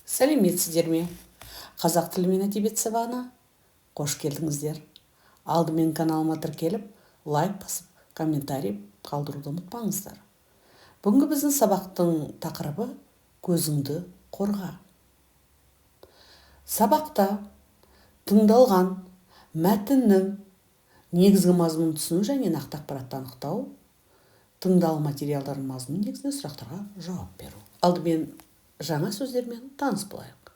Сәлеметсіздер ме? Қазақ тілі мен әдебиет сабағына қош келдіңіздер. Алдымен каналыма тіркеліп, лайк басып, комментарий қалдыруды ұмытпаңыздар. Бүгінгі біздің сабақтың тақырыбы көзіңді қорға. Сабақта тыңдалған мәтіннің негізгі мазмұнын түсіну және нақты ақпаратты анықтау, тыңдалым материалдардың мазмұны негізінде сұрақтарға жауап беру. Алдымен жаңа сөздермен таныс болайық.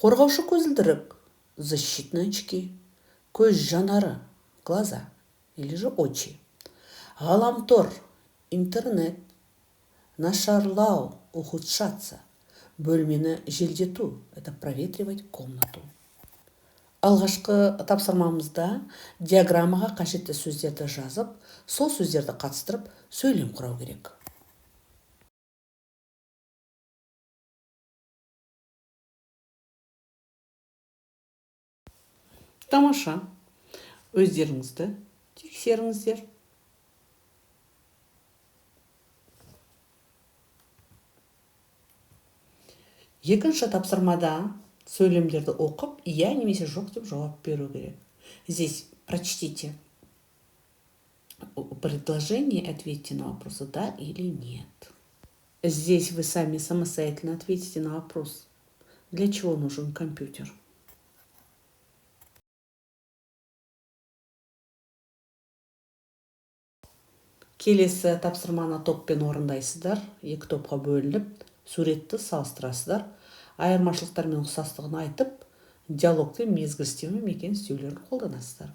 Қорғаушы көзілдірік, защитные очки, көз жанары, глаза или же очи. Ғаламтор, интернет, нашарлау, ухудшаться. Бөлмені желдету, это проветривать комнату. Алғашқы тапсырмамызда диаграммаға қажетті сөздерді жазып, сол сөздерді қатыстырып, сөйлем құрау керек. Тамаша. Өздеріңізді тексеріңіздер. Екінші тапсырмада сөйлемдерді оқып, иә немесе жоқ деп жауап беру керек. Здесь прочтите предложение, ответьте на вопросы да или нет. Здесь вы сами самостоятельно ответите на вопрос, для чего нужен компьютер. Келесі тапсырманы топпен орындайсыздар. Екі топқа бөлініп, суретті салыстырасыздар. Айырмашылықтар мен ұқсастығын айтып, диалогты мезгіл істеу мен мекен істеулерін қолданасыздар.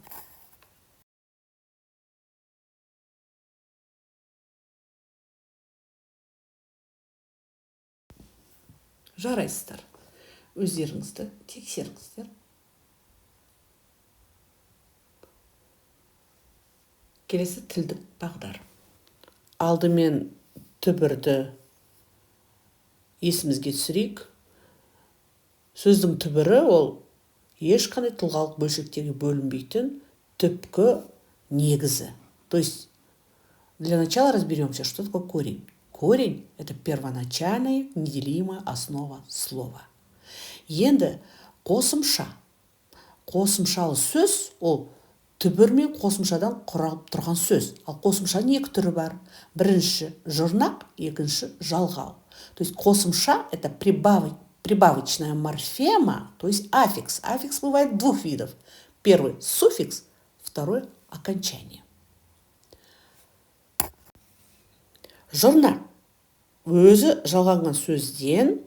Жарайсыздар. Өздеріңізді тексеріңіздер. Келесі тілдік бағдар. Алдымен түбірді есімізге түсірейік. Сөздің түбірі ол ешқандай тұлғалық бөлшектерге бөлінбейтін түпкі негізі. То есть для начала разберемся, что такое корень. Корень – это первоначальная неделимая основа слова. Енді қосымша. Қосымшалы сөз ол түбір мен қосымшадан құралып тұрған сөз. Ал қосымшаның екі түрі бар. Бірінші жұрнақ, екінші жалғау. То есть қосымша – это прибавочная морфема, то есть аффикс. Аффикс бывает двух видов. Первый – суффикс, второй – окончание. Жұрнақ өзі жалғанған сөзден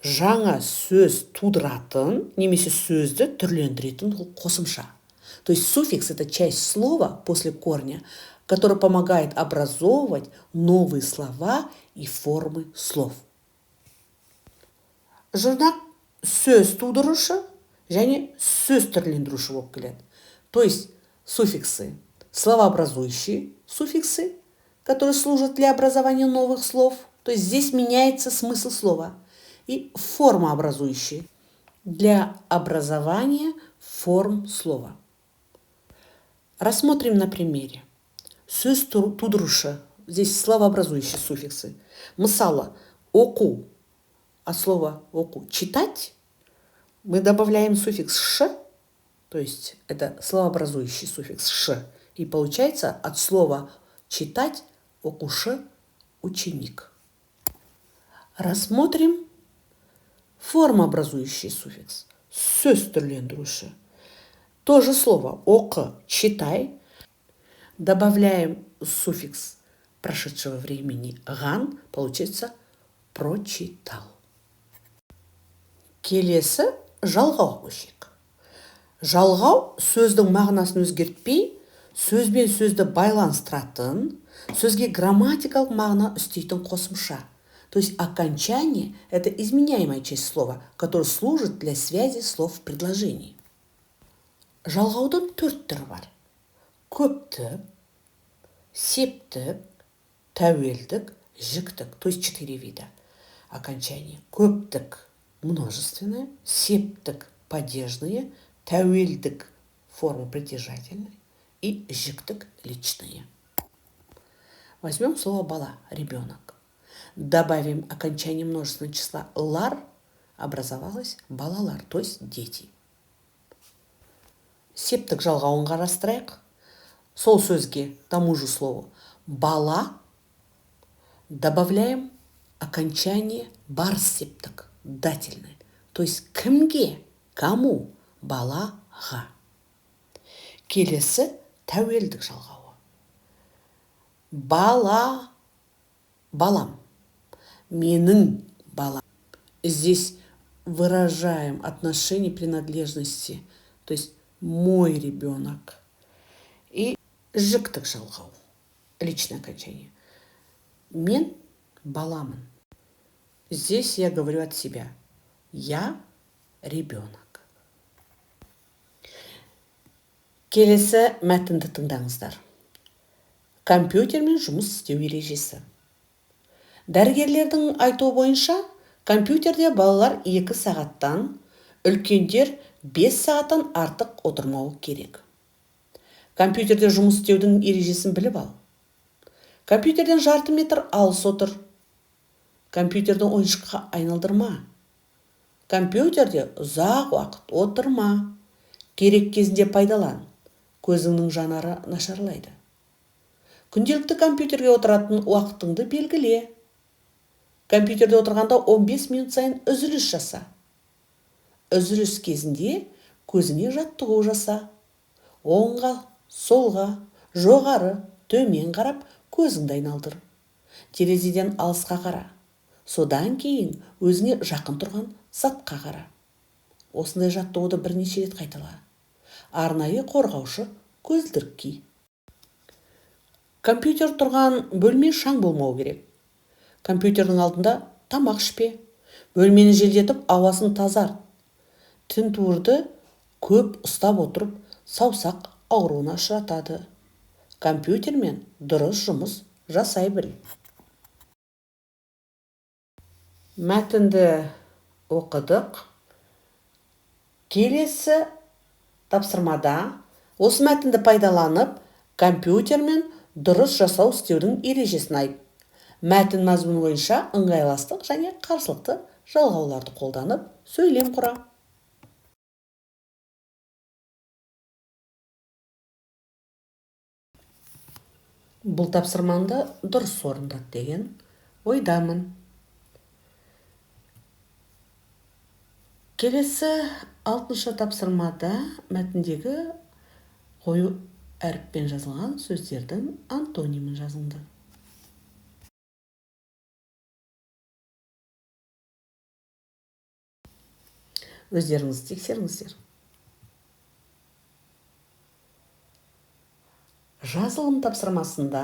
жаңа сөз тудыратын, немесе сөзді түрлендіретін қосымша. То есть суффикс – это часть слова после корня, который помогает образовывать новые слова и формы слов. Жұрнақ сөз тудырушы және сөз түрлендіруші болып келеді. То есть суффиксы, словообразующие суффиксы, которые служат для образования новых слов. То есть здесь меняется смысл слова. И формообразующие для образования форм слова. Рассмотрим на примере. Сөз тудырушы, здесь словообразующие суффиксы. Мысалы, оку, от слова оку, читать, мы добавляем суффикс ш, то есть это словообразующий суффикс ш, и получается от слова читать окушы ученик. Рассмотрим формообразующий суффикс, сөз түрлендіруші. То же слово «оқ», «читай», добавляем суффикс прошедшего времени «ган», получается «прочитал». Келесі жалғау көшек. Жалғау сөздің мағынасын өзгертпей, сөзбен сөзді байланыстыратын, сөзге грамматикалық мағына үстейтін қосымша. То есть окончание – это изменяемая часть слова, которая служит для связи слов в предложении. Жалғаудың төрт түрі бар. Көптік, септік, тәуелдік, жіктік. То есть 4 вида окончания. Көптік – множественное, септік – падежное, тәуелдік – форма притяжательная и жіктік – личное. Возьмем слово «бала» – ребенок. Добавим окончание множественного числа «лар», образовалось балалар, то есть дети. Септік жалғауын қарастырайық. Сол сөзге, тому же слову бала добавляем окончание бар септік, дательное. То есть кімге, кому, балаға. Келесі тәуелдік жалғауы. Бала, балам, менің балам. Здесь выражаем отношение принадлежности, то есть мой ребенок. И жіктік жалғау, личное окончание. Мен баламын. Здесь я говорю от себя. Я ребенок. Келесі мәтінді тыңдаңыздар. Компьютермен жұмыс істеу ережесі. Дәрігерлердің айтуы бойынша, компьютерде балалар 2 сағаттан, үлкендер 5 сағаттан артық отырмауы керек. Компьютерде жұмыс істеудің ережесін біліп ал. Компьютерден жарты метр алыс отыр. Компьютерді ойыншыққа айналдырма. Компьютерде ұзақ уақыт отырма. Керек кезінде пайдалан. Көзіңнің жанары нашарлайды. Күнделікті компьютерге отыратын уақытыңды белгіле. Компьютерде отырғанда 15 минут сайын үзіліс жаса. Үзіліс кезінде көзіңе жаттығу жаса. Оңға, солға, жоғары, төмен қарап көзіңді айналдыр. Терезеден алысқа қара. Содан кейін өзіңе жақын тұрған затқа қара. Осындай жаттығуды бірнеше рет қайтала. Арнайы қорғаушы көзілдірік ки. Компьютер тұрған бөлме шаң болмау керек. Компьютердің алдында тамақ ішпе. Бөлмені желдетіп, ауасын тазарт. Тінтуірді көп ұстап отырып, саусақ ауруына ұшыратады. Компьютермен дұрыс жұмыс жасай біл. Мәтінді оқыдық. Келесі тапсырмада осы мәтінді пайдаланып, компьютермен дұрыс жасау істеудің ережесін айт. Мәтін мазмұны бойынша ыңғайластық және қарсылықты жалғауларды қолданып сөйлем құра. Бұл тапсырмаңды дұрыс орындат деген ойдамын. Келесі 6-шы тапсырмада мәтіндегі қою әріппен жазылған сөздердің антонимін жазыңды. Өздеріңіз тексеріңіздер. Жазылым тапсырмасында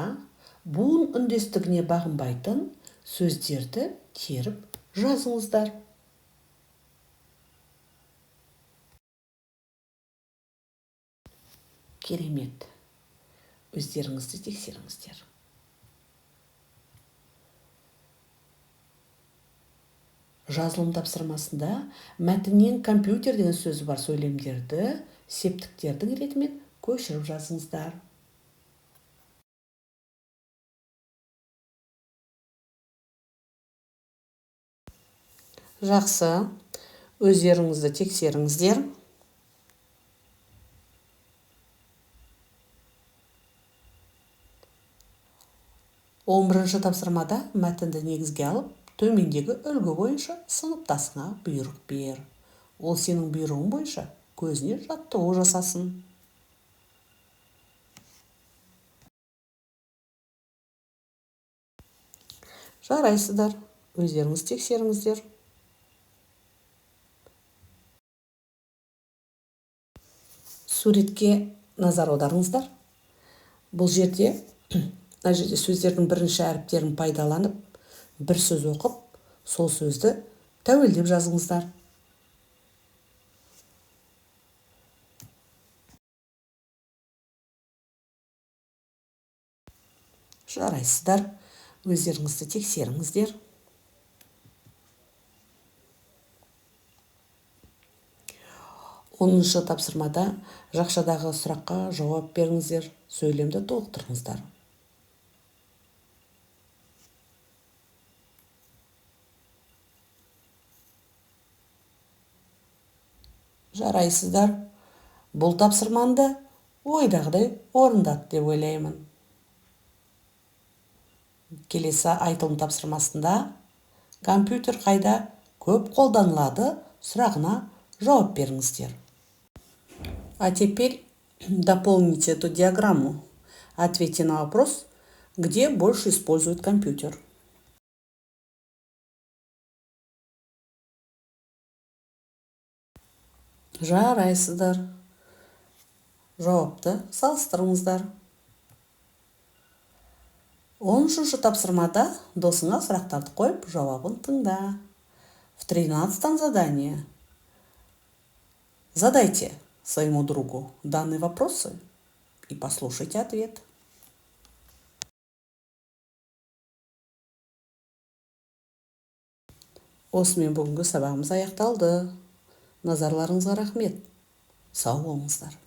буын үндестігіне бағынбайтын сөздерді теріп жазыңыздар. Керемет. Өздеріңізді тексеріңіздер. Жазылым тапсырмасында мәтіннен компьютер деген сөзі бар сөйлемдерді септіктердің ретімен көшіріп жазыңыздар. Жақсы, өздеріңізді тексеріңіздер. Он бірінші тапсырмада мәтінді негізге алып, төмендегі үлгі бойынша сыныптасыңа бұйрық бер. Ол сенің бұйрығың бойынша көзіне жаттығу жасасын. Жарайсыздар, өздеріңіз тексеріңіздер. Суретке назар аударыңыздар. Бұл жерде сөздердің бірінші әріптерін пайдаланып, бір сөз оқып, сол сөзді тәуелдеп жазыңыздар. Жарайсыздар, өздеріңізді тексеріңіздер. Оныншы тапсырмада жақшадағы сұраққа жауап беріңіздер, сөйлемді толықтырыңыздар. Жарайсыздар. Бұл тапсырманы да ойдағыдай орындады деп ойлаймын. Келесі айтылым тапсырмасында компьютер қайда көп қолданылады сұрағына жауап беріңіздер. А теперь дополните эту диаграмму. Ответьте на вопрос, где больше используют компьютер. Жарайсыздар. Жауапты салыстырыңыздар. 10-ші тапсырмада досыңа сұрақтарды қойып, жауабын тыңда. В 13-м задании задайте своему другу данные вопросы и послушайте ответ. Осымен бүгінгі сабағымыз аяқталды. Назарларыңызға рахмет. Сау болыңыздар.